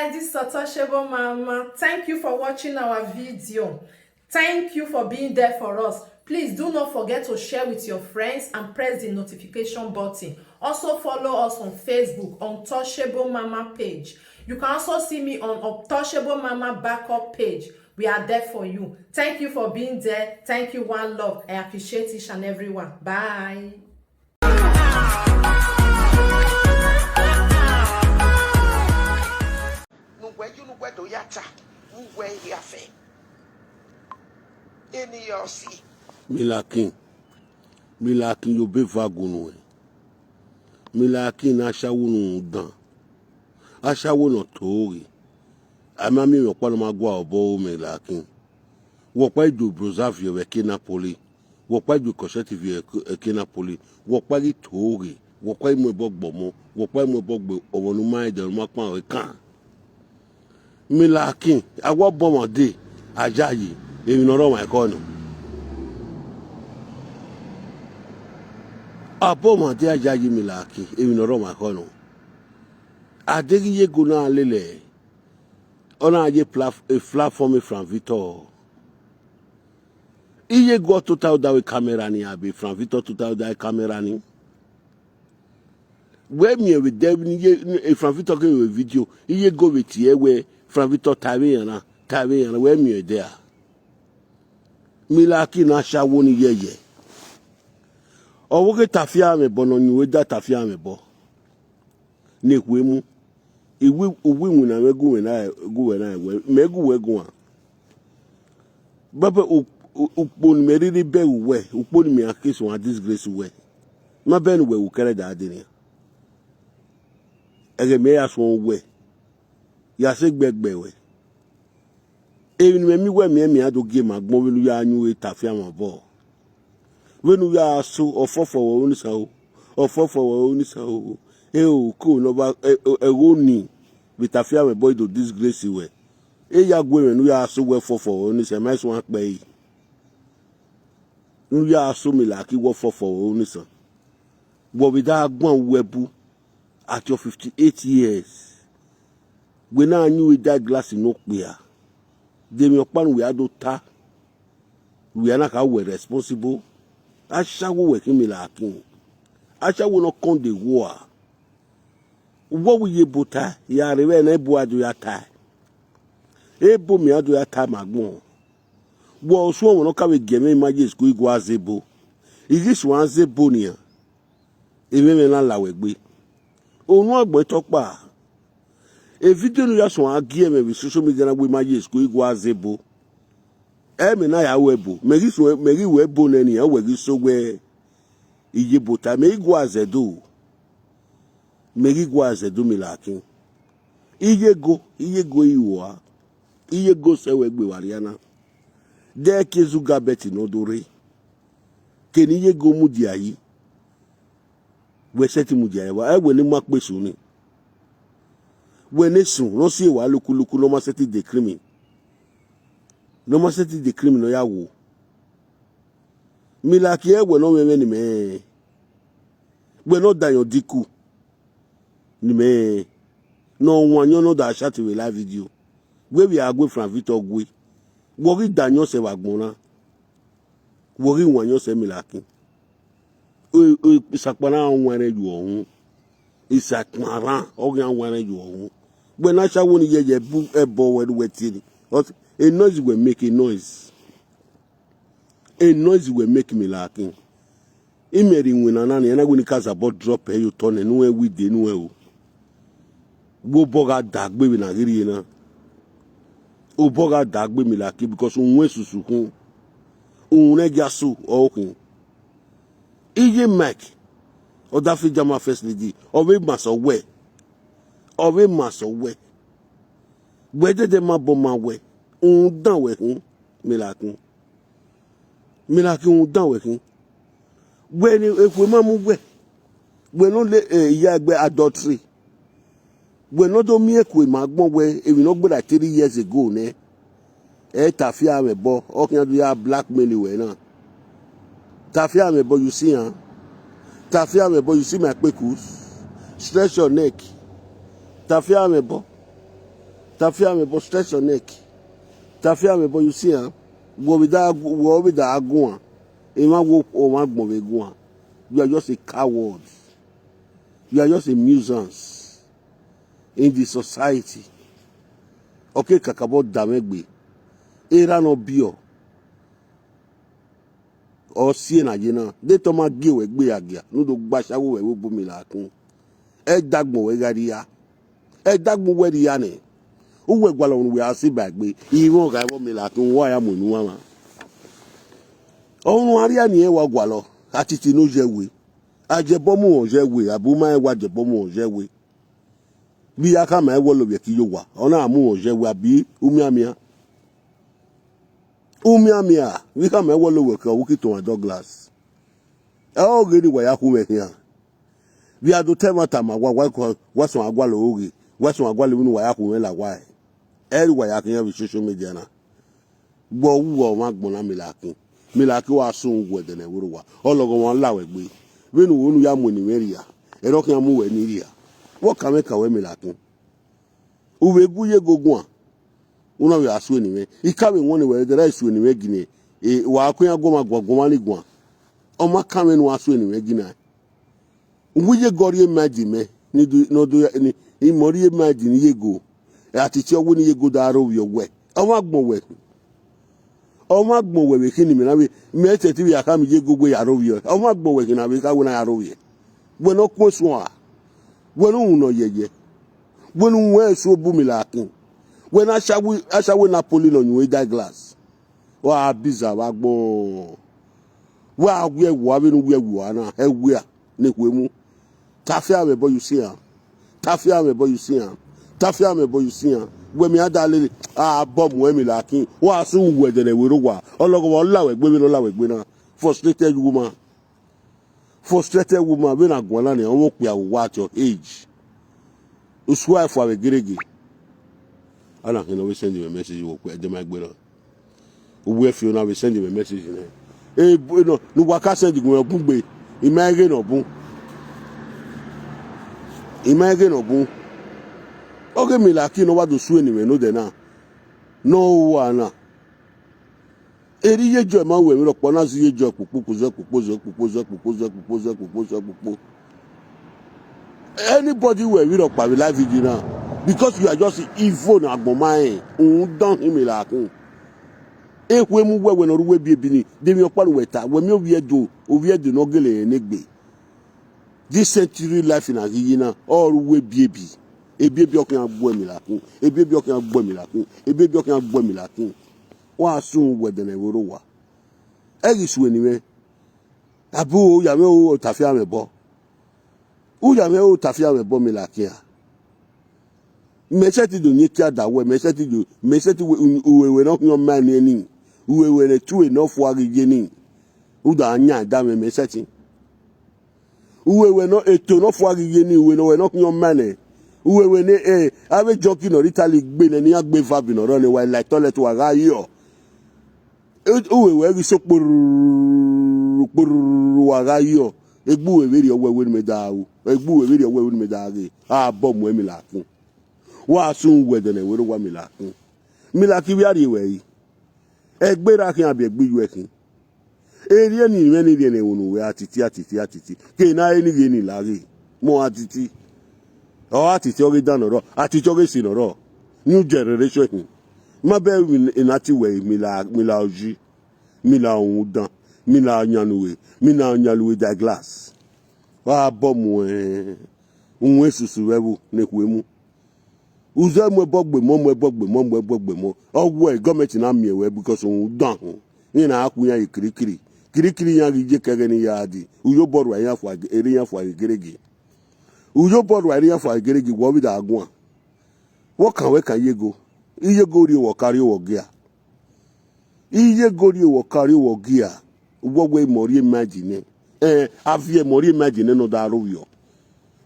guys, this is Untouchable Mama. Thank you for watching our video. Thank you for being there for us. Please do not forget to share with your friends and press the notification button. Also follow us on Facebook, Untouchable Mama page. You can also see me on Untouchable Mama backup page. We are there for you. Thank you for being there. Thank you, one love. I appreciate each and everyone. Bye. Milakin yo be vagunu. Milakin ashawo no dan. Ashawo no tori. Amami me kwa ma gwa obo milakin. Wo pa idu brozavie we ke Napoli. Wo pa idu kosheti vie ke Napoli. Wo pa ri tori. Wo pa mo bogbomo. Wo pa mo bogbo owonu ma ide ma pa we kan. Milakin awo bomode ajayi emi no ro ma ko no. Abo ma de ajayi Milakin emi no ro ma ko no. Adegi ye go na lele. Ona aje platform from Victor. Iye go total da we camera ni abi from Victor total da camera ni. We me with them ni from Victor ke video. Iye go with ye we from Victor tawe yana we me there. Milakin na shawo ni yeye. Owo ke tafia me bono ni we da tafia me bo. Ne kwemu. Iwi na megu we na megu we go an. Baba ukpon meriri be we ukpon mi akese one disgrace we. Ma ben we u kere da adini. Ege me aso we. Ya se gbegbe we. Even me mi we mi ado game agbon we nu ya anyu we tafia mo bo. We nu ya so ofofo we oni sa o. Ofofo we oni sa o. Ko no ba eroni bitafia me boy do disgrace we ya gwe me nu ya so we fofo oni se mai so an pe yi nu ya so Milakin wo fofo oni so bo bi da gbon webu at your 58 years we na anyu we that glass no clear de mi opan we ado ta we na ka we responsible ashawo we ki Milakin ashawo no con de war. What will ye buta? Ya rewe na ebu adu ya tai. Ebu mi adu ya tai magbon. Wo so won ka we geme maje school igwa zebo. Is this one zebo ni an? Ebe me na lawe gbe. Onu agbe to pa. E video nu ya so agie me bi social media na gbe maje school igwa zebo. E me na ya webo. Meri webo na ni ya we so we iye buta me igwa zedo. Megigwa ze do Milakin. Iye go iwa. Iye go sewe gbe wariana. De kezuga beti no dore. Keni iye go mudi ayi. We seti mudi ayi wa. We ni makbe suni. We ne sun. No si wa luku no ma seti de crime. No ma seti de crime no ya wo. Milakin we no me ni me. We no dayo diku. No one you know that shot with live video. Where we are going from Victor Gwe. Worry Daniel se wagbona. Worry one you se Milakin. Isakpana onwere ju ohun. Isakmara ogan onwere ju ohun. When I shall woni ye bu ebo we wetiri. A noise will make a noise. A noise will make Milakin. Imeri winana ni na guni kaza bot drop e you turn no we dey no e. Wo boga dagbe we na riri na o boga dagbe Milakin because unwe susukun unre jasu okun iye mike o da fi jama first lady o we maso we de ma bo ma we un dan we kun Milakin un dan we kun we ni efu ma mu we no le iya gbe adultery. We not do me ekwe magbon we if we not go like 3 years ago ne tafia me bo o kan do ya blackmail we na tafia me bo you see tafia me bo you see my pekus stretch your neck tafia me bo Tafia me bo stretch your neck. Tafia me bo you see am. Wo be da agun. E ma wo o ma gbon be gun. You are just a coward. You are just a nuisance in the society. Okay, kakabo damegbe. Era no bio. Or see na jena. De to ma gi we gbe agia. No do gba sawo we wo bomi la kun. E dagbo we gari ya. E dagbo we ri ya ne. O we gwa lo we asi bagbe. Iwon ga bomi la kun wa ya mo nu wa ma. Ohun ari ani e wa gwa lo. Atiti no je we. Ajebomu o je we. Abuma e wa jebomu o je we. Bi aka ma e wo lo be ki yo wa. Ona amu o je we abi umiamia. Umiamia, we come and wallow work a wiki to a Douglas. Oh, really, why I come here. We are to tell my time, what's on a guallo, what's on a guallo, why I come like why. Everywhere I can have social media. But who are Mark Bonamilaki? Milaki was soon with the Neurua. All of one loud way. When you are money, Maria, a rocking move in India. What can make a way Milaki? Uwe Guye go. Una we asu ni me ikawe woni we the rice ni we gine wa akwan agoma goma ni gwa o ma kame no asu ni we gina wuye gori maji me ni no do ni imori maji ni yego atiti owo ni yego daro we we o ma gbon we kini mi na we me tete we aka mi yego gbe yaro we o ma gbon we kina we ka we na yaro we we no ko so a we no no yeye we no we so bu mi la kin. When I shall Napoli on you that glass. Wa biza wa gbo. Wa we having we na e we ne kwemu. Tafia me boy you see am. Tafia me boy you see am. Tafia me boy you see am. We me adale bomb we me lakin. Wa sun we de we ro wa. Ologo wa la we gbe mi lo la we gbe na. Frustrated woman. Frustrated woman we na gbon la ni won pe awo at your age. Uswa for we gerege. I don't know, we send you a message. You will the mic better. We feel now we send you a message. Eh, no, no, what I send you a boom bay. Imagine or boom. Imagine or boom. Okay, me like you know what to sue anyway, no, then now. No one. Eri ye jo ma we ro pona si ye jo pupu. Anybody where we rock by life now. Because you are just evil na agbomai don him la kun ekwe mu we no ruwe bi ni de mi oparo weta we mi owie do no gele negbe this century life in agiyi na all ruwe bi okan agbo mi la kun ebi okan agbo mi la kun wa sun we de na woro wa erisu eniwe abu ya me o tafia me bo mi la kia. Meseti do nyetia da we meseti we no your man ni we le tu enough wa ge ni u da anya da me meseti we no eto no fo ge ni we no your man we ne ave jockey no Italy gbe le ni agbe vabi no ro ni wa like toilet wa ga yo we so puru wa ga yo egbu we ri owe me da o egbu we ri owe me da ge bomb we mi la kun wa sun we de ne we ro wa milaki we ari we egbera kin abi egbe yu ekin eri eni me ni ne wonu we atiti ke na eni ge ni lari mo atiti o ge dan oro atiti o ge sin oro new generation ma be in ati we mila oji mila ohun dan mila nyanuwe da glass wa bomu ohun esusu wewu ne kwemu uze mo bogbe mo owo government na mi ewe because on dan ni na akunya ikirikiri ya gije kege ni ya di uyo boru ya fo eri ya fo gerege wo bi da agun wo kan yego iyego ri wo kari wo gia wo we mori imagine avie mori imagine no da ro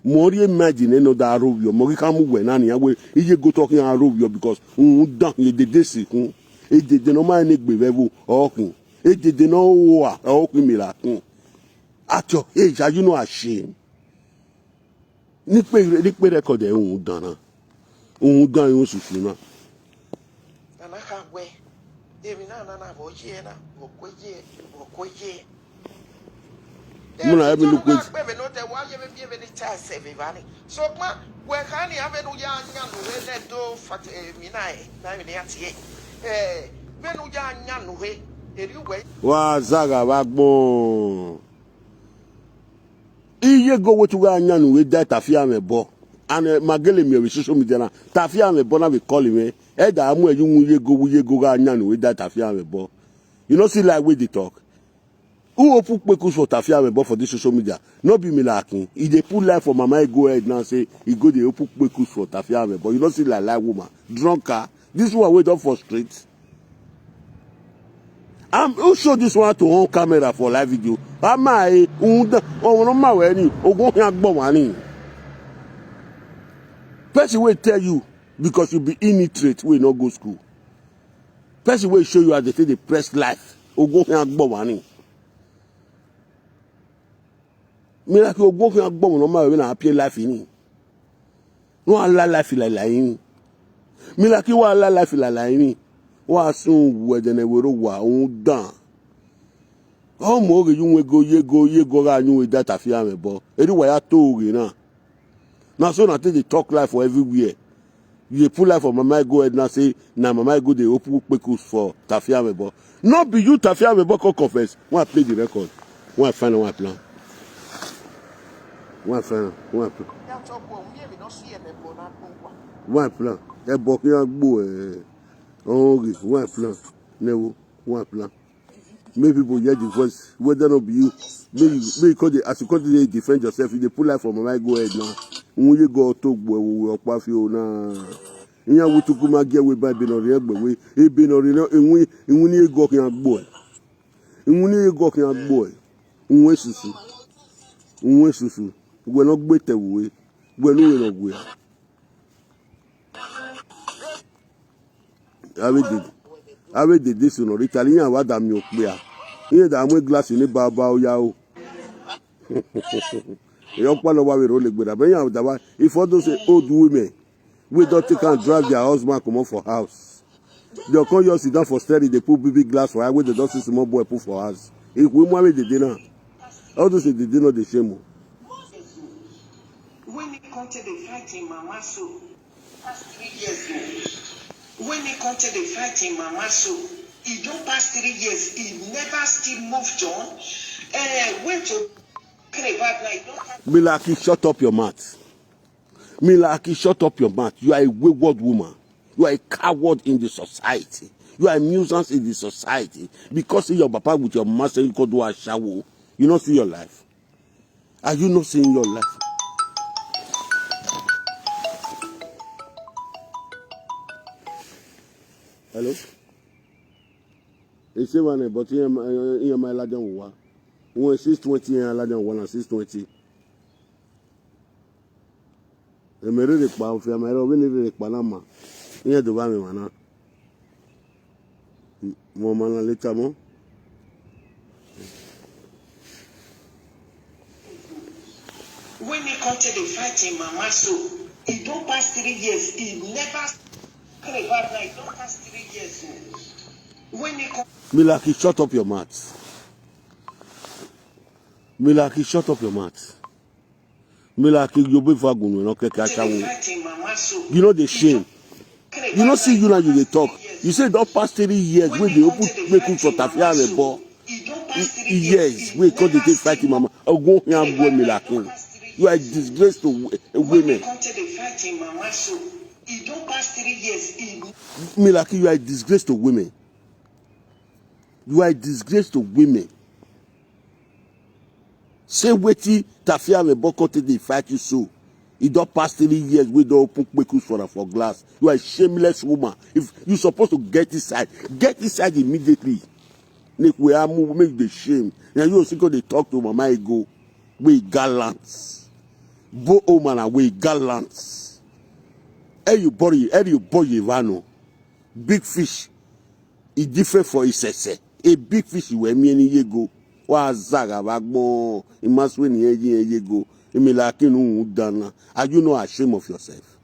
Mori imagine no da arubio mori kamu we na ni we iye go talking arubio because dan ye dede sikun e dede no ma ni gbe vevu okun e dede no wa okun mi la kun ato you know ashamed ni pe record e dan na susu na Muna have look with. So where can you have a young do fat Wa zaga bagbon. Iye go what you got nyanu we that afia me bo. And magele me we social media na. Tafia me bo na we call him. E da amu ye go ga nyanu we that afia me bo. You know see like we dey talk. Who put pekus for tafia me bo for this social media? No be me like Akim. He dey put life for mama go ahead now say he go dey put pekus for tafia me bo. You know see like woman. Drunker. This one wait up for street. Who show this one to on camera for live video? Ama no ma we ni ogun yan gbo wa ni. Person will tell you because you be illiterate we no go school. Person will show you how they take the press life. Ogun yan gbo wa ni. Me like ogun yan gbo no ma we na happy life ni. No ala life like ni. Me like you ala life like ni. Wa sun we de ne wero wa un dan. Oh mo ge you ye go ga you with that afia me bo. Eri wa ya to re na. Now so na take the talk life for everywhere. You pull life for mama go ahead now say na mama go dey open pekus for tafia me bo. No be you tafia me bo confess. One play the record. One final one plan. One final one plan. One plan. E bo ki an gbo one plan. Never one plan. Maybe people hear the voice, whether not be you. Maybe call the as you call the defend yourself. If they pull life from my go ahead now. When you go to go na. Inya wutu kuma get we by benori egbe we. E benori na enwi ni ego kan agbo. Enwi ni ego kan agbo. Nwe susu. We no gbe tewe. We no gbe. Awe did this no Italian wa da mi o pe a. Iye da mu glass ni baba o ya o. You palo wa we ro le gbera be yan da wa if all those old women we don't take and drive their husband come for house. They come just sit down for steady, they put big glass for eye where they don't see small boy put for house. If we marry the dinner, all those they did not the shame. When he come to the fighting mama so past 3 years old. When he come to the fighting mama so he don't pass 3 years, he never still moved on. Went to Milaki, shut up your mouth. Milaki, shut up your mouth. You are a wayward woman. You are a coward in the society. You are a nuisance in the society. Because your papa with your master, you could do a shower. You not see your life. Are you not seeing your life? Hello? They say one, but here my lajan wa. When 620 and lajan 1 and 620. The mere pa o fi amero we ni pa na ma. Iye do ba mi wa na. Mo ma na later mo. When he come to the fighting mama so he don't pass 3 years, he never he don't pass 3 years old. When he come Milaki, shut up your mouth. Milaki, shut up your mouth. Milaki, you be fagun, no keke achawo. You know the shame. You know see you now you dey talk. You say don't pass 3 years when they open make for tafia me bo. Yes, we call the take fighting mama. Ogun yan bo Milaki. You are a disgrace to women. Milaki, you are a disgrace to women. You are a disgrace to women. Say wetin tafia me boko take dey fight you so. You don't pass 3 years we don't open pekus for glass. You are a shameless woman. If you supposed to get inside immediately. Make we are move, make the shame. Now you also go they talk to mama go. We gallants. Bo woman are we gallants. You boy Ivano. Big fish. It different for issese. A big fish you me any ye go. Wa zaga bagbo. It must win ye go. Milaki no dana. Are you not ashamed of yourself?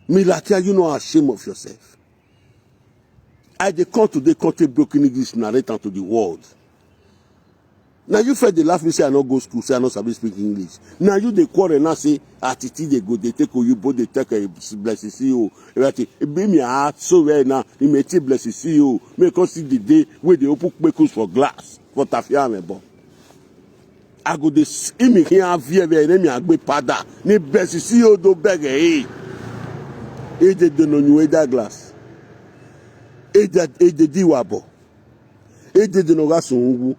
Milaki, are you not ashamed of yourself? I dey come today, country broken English narrate to the world. Now you fed the laugh me say I no go school, say I no sabi speak English. Now you dey quarrel now say Atiti they go, they take Oyibo, they take a blessing CEO. It be me heart so well now. He may take blessing CEO. May come see the day where they open kpekus for glass for tafia mebo. I go this imi here via me agbe pada. Ni blessing CEO do beg eh. E de no new that glass. E de diwabo. E de no gasungu.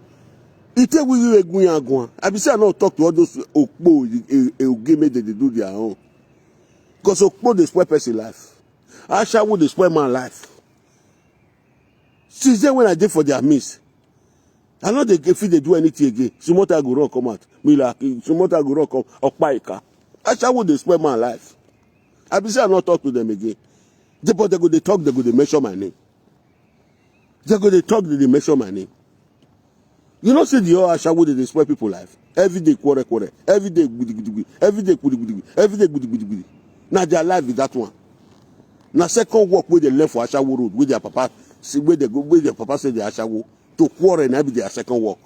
Ite we egun agwan. I be say I not talk to all those okpo game they do their own. Because okpo they spoil person life. Asha would they spoil my life. Since then when I did for their miss, I know they if they do anything again. Sumota go run come out. Mila Sumota go run come okpaika. Asha would they spoil my life. I be say I not talk to them again. But they go they talk, they go they measure my name. They go they talk, they measure my name. You know, see the whole Ashawo they spoil people life. Every day quarrel. Every day gudi. Every day gudi. Every day gudi. Now their life is that one. Now second work where they left for Ashawo road, where their papa see where they go, where their papa say they Ashawo to quarrel and be their second work.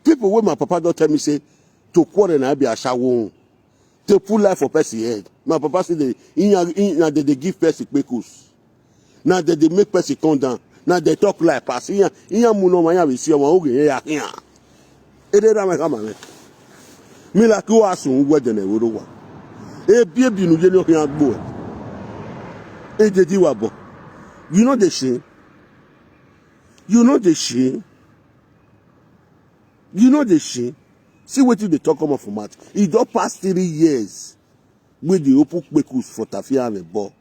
People where my papa don't tell me say to quarrel and be Ashawo. They put life for person head. My papa say they give person kpekus. Now they make person come down. Now they talk like pass. Iya muno maya we see omo oge ya kia. Ede da me kama me. Mi la ki wa sun we de na woro wa. E bie bi nu je ni o kan agbo. E de di wa bo. You know the shame. You know the shame. You know the shame. See wetin dey talk come from mouth. E don pass 3 years. We dey open kpekus for tafia and bo.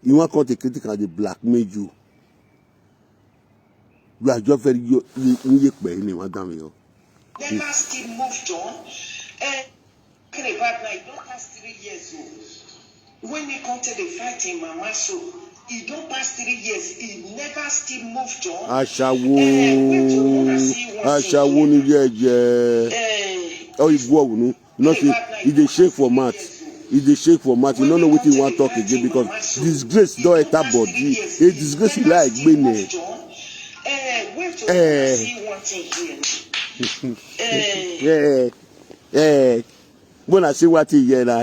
You want to critic and they blackmail you. You are just very Never still moved on. Talking about now, it don't pass 3 years old. When he come to the fight in Mama so, it don't pass 3 years. He never still moved on. Ashawo ni je. Oh, you go no. Not he dey shake for mat. He dey shake for mat. You don't know what he want to talk again because disgrace don't enter body. A disgrace like bene. When I see what he hear na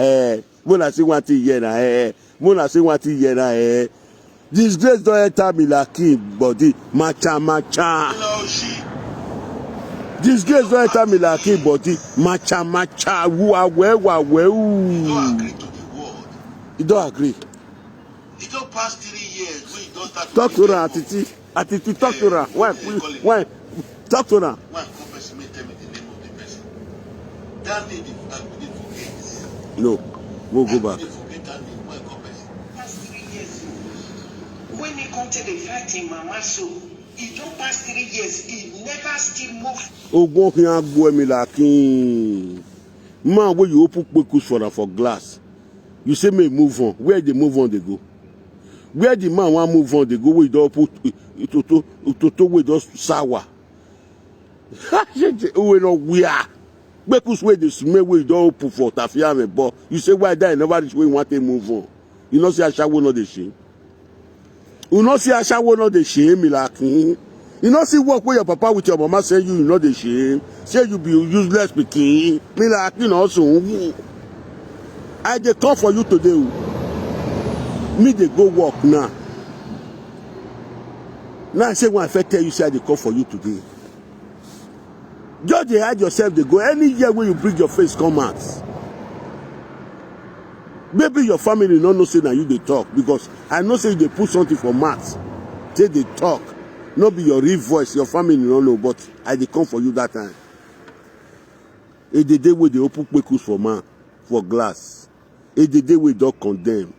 when I see what he hear na when I see what he hear na disgrace don't enter me like Akim body. Macha. Disgrace don't enter me like Akim body. Macha. Wa. You don't agree to the word. You don't agree. It don't pass 3 years when you don't start Talk to her, Atiti. Atiti, talk to her. Why? Talk to her. One person may tell me the name of the person. That lady, I couldn't forget. No, we'll go back. I couldn't forget that name. One person. Past 3 years old. When he come to the fight in Mama so, he don't pass 3 years. He never still moved. Ogun fi agbo emi lakin. Man, where you open kpekus for glass. You say may move on. Where they move on they go? Where the man want move on they go? We don't put to we just sour. We know we are. Kpekus where the smell we don't put for tafia me but you say why that never reach where you want to move on. You know see Ashawo not the shame. You know see Ashawo not the shame me lakin. You know see work where your papa with your mama say you know the shame. Say you be useless pikin. Me like you know so. I dey come for you today. Me dey go work now. Now I say when I first tell you say I dey come for you today. Just dey hide yourself dey go. Any year when you bring your face come out. Maybe your family no know say na you dey talk because I know say you dey put something for mouth. Say dey talk. No be your real voice. Your family no know but I dey come for you that time. E dey dey wey dey open kpekus for man for glass. E dey dey wey don condemn.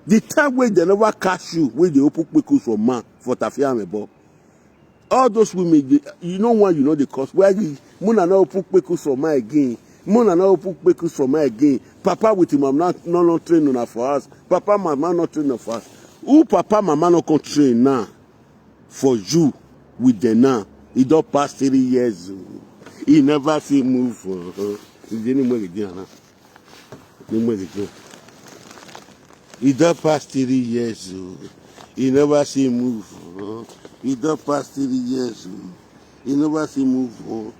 The time when they never catch you, when they open kpekus for man for tafia mebo. All those women, you know why you know the cause. Why the Muna not open kpekus for man again? Muna not open kpekus for man again. Papa with him, I'm not training for us. Papa, mama not training for us. Who papa, mama not can train now for you with the now? He don't pass 3 years. He never see move for. He didn't make it down. He didn't make it down. He don't pass 3 years. He never see move. He don't pass 3 years. He never see move.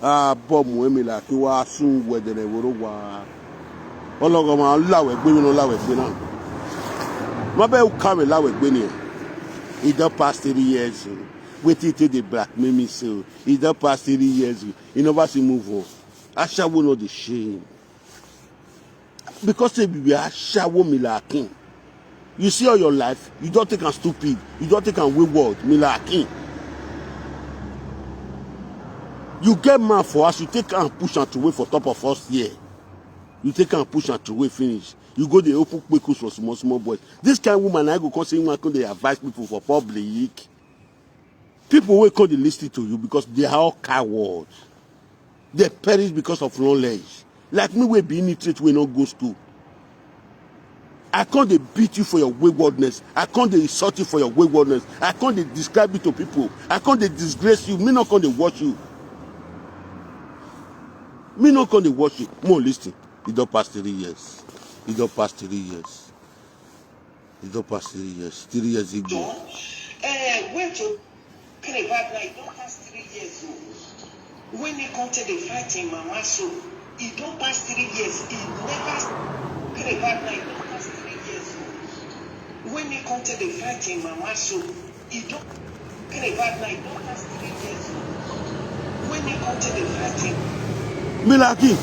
Bomb Omila, he was soon whether they were over. Ologoma, Lawe, Gwino Lawe, Fina. Mabel come Lawe, Gwino. He don't pass 3 years. Wait till the black mimi so. He don't pass 3 years. He never see move on. Asha will know the shame. Because they be Asha Omila Akim. You see all your life, you don't think I'm stupid, you don't think I'm wayward, Akim. You get man for us, you take and push and to wait for top of us here. You take and push and to wait finish. You go the open quick for small boys. This kind of woman, I go cause saying they advise people for public. People will call the listen to you because they are all cowards. They perish because of knowledge. Like me, we be illiterate, we not go school. I can't beat you for your waywardness. I can't insult you for your waywardness. I can't describe it to people. I can't disgrace you. Me not can't watch you. Me not can't watch you. More listen. It don't pass 3 years. It don't pass 3 years. It don't pass 3 years. 3 years ago. When to clean about like don't pass 3 years old. When he come to the fighting mama so it don't pass 3 years. It never clean about like don't pass 3 years old. When he come to the fighting mama so it don't clean about like don't pass 3 years old. When he come to the fighting Milaki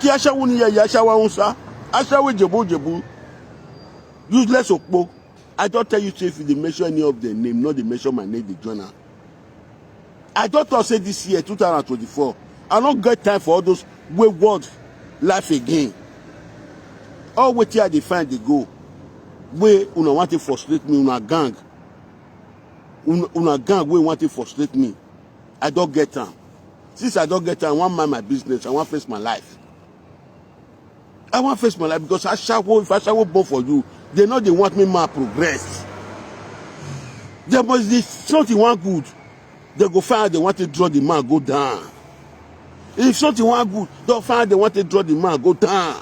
Ashawuni Yashawa Unsa, Ashawe Jebu. Useless Okpo. I don't tell you if they mention any of the name, not they mention my name, the journal. I don't say this year, 2024. I don't get time for all those wayward life again. All wait here they find they go. Where una want to frustrate me, una gang. Una gang where want to frustrate me. I don't get time. Since I don't get time, I want to mind my business. I want to face my life. I want to face my life because if I shall born for you, they know they want me to progress. There must be something one good. They go find they want to draw the man go down. If something one good, they'll find they want to draw the man go down.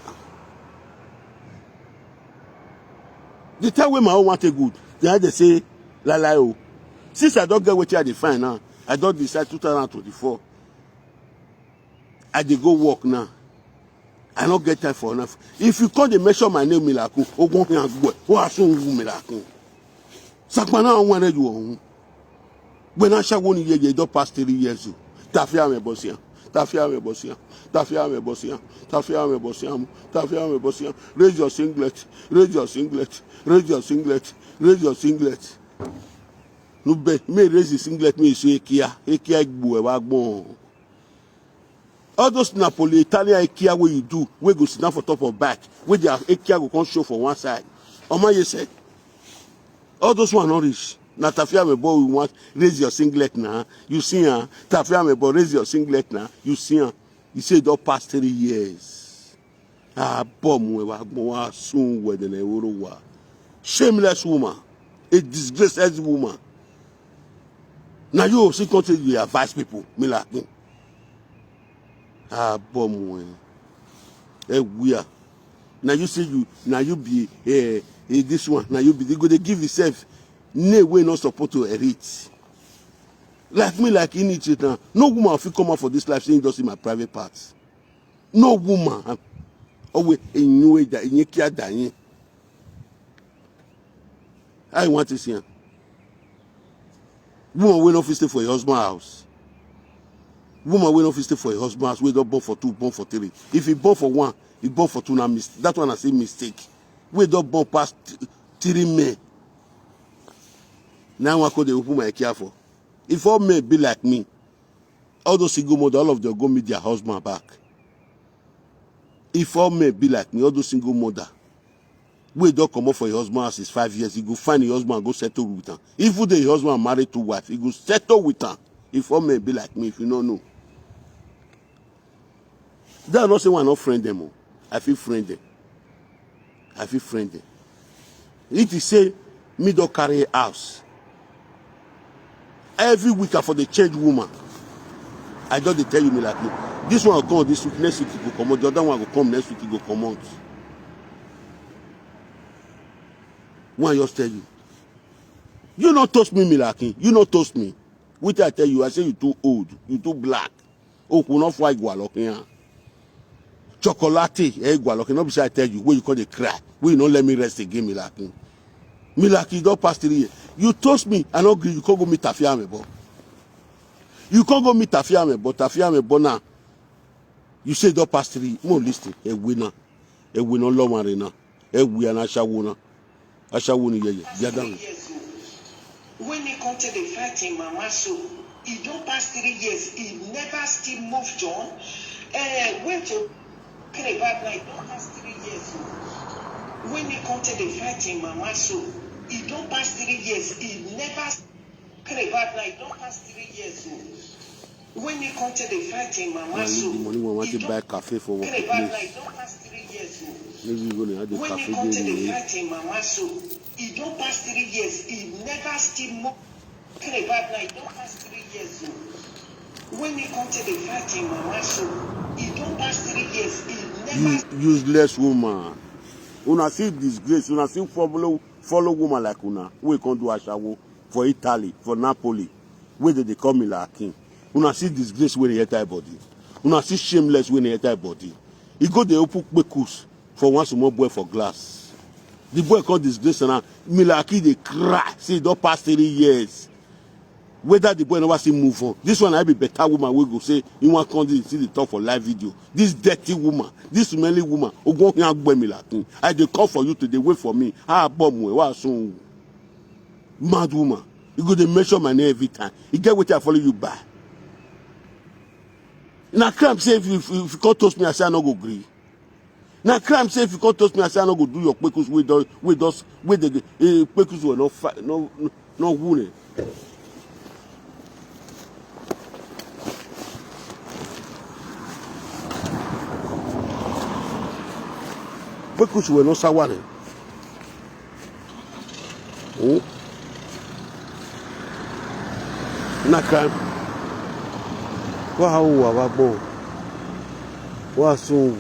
The time when my own want to good, they say, la. Since I don't get what they find now, I don't decide 2024. I dey go work now. I don't get time for enough. If you call the measure my name Milaku, Ogun Yangwe, who are soon Milaku. Sakmana wanted you. When I shall 1 year, you don't pass 3 years. Tafia me bosia. Raise your singlet. No bet me raise the singlet me so Ekia Gbu Wagbon. All those Napoli Italian IKEA where you do, where go sit down for top or back, where their IKEA go come show for one side. Oma said, all those one not rich. Now Tafia Mebo we want raise your singlet now. You see her. Tafia Mebo raise your singlet now. You see her. You say don't pass 3 years. Bomb we soon where the Neurowa. Shameless woman, a disgraced woman. Now you see continue to advise people, me like me. Bomb we are. Now you say you be this one. Now you be they go they give yourself name we not supposed to eat. Like me, like in it now. No woman will come out for this life saying just in my private parts. No woman. Always in new way that in your care dying. I want to see her. Woman will not stay for your husband's house. Woman will not stay for your husband's house. We don't born for 2, born for 3. If he born for 1, he born for 2. Now that one I say mistake. We don't born past 3 men. Now I could open my care for. If all men be like me, all those single mothers, all of them go meet their husband back. If all men be like me, all those single mothers, we don't come up for your husband house is 5 years. He go find your husband and go settle with her. If the husband married 2 wives, he go settle with her. If all men be like me, if you don't know. That's not saying I not friend them. I feel friend them. It is say me don't carry a house. Every week I for the change woman. I don't tell you me like me. This one will come this week, next week he go come out. The other one will come next week he go come out. One just tell you. You not toast me, Akim. You not toast me. Which I tell you, I say you too old, you too black. Oh, could not fight Gualokin. Chocolate, Gualokin. Not be I tell you, where you call the crack. Where you not let me rest again, Akim. Akim, don't pass 3 years. You toast me, I don't agree. You can't go meet Tafiame, boy. You can't go meet Tafiame, but Tafiame, now. You say don't pass 3. More listen. A winner, low marina. A winner, Ashawuna. Ashawuni, yeah. When he come to the fight in Mama so, he don't pass 3 years. He never still moved on. Went to about like don't pass 3 years. When he come to the fight in Mama so, he don't pass 3 years. He never about like don't pass 3 years. When he come to the fight in Mama so, he don't buy cafe for work about like don't pass 3 years. Maybe you're going to have the when cafe he come to the there. fight in Mama so, he don't pass 3 years. He never still moved about like don't pass 3 years. When he come to the fight in Mama so, he don't pass 3 years. He never useless woman. Una see disgrace. Una see follow woman like una. We can do ashawo for Italy, for Napoli. Where did they call me like Akim? Una see disgrace when they hit her body. Una see shameless when they hit her body. He go the open bekus for one small boy for glass. The boy called disgrace and Milaki they cry. See, don't pass 3 years. Whether the boy never see move on. This one I be better woman we go say in one country see the talk for live video. This dirty woman, this smelly woman, I dey call for you today, wait for me. Soon. Mad woman. You go to measure my name every time. You get what I follow you by. Now crime say if you can't toast me, I say I no go agree. Now crime say if you can't toast me, I say I no go do your pekus with the pekus were not fight, no wounded. Pekus were not sawale. Oh. Now crime. Wa wa bo. Wa so.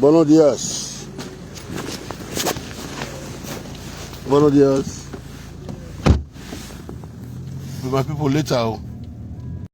Buenos días. Buenos días. My people later.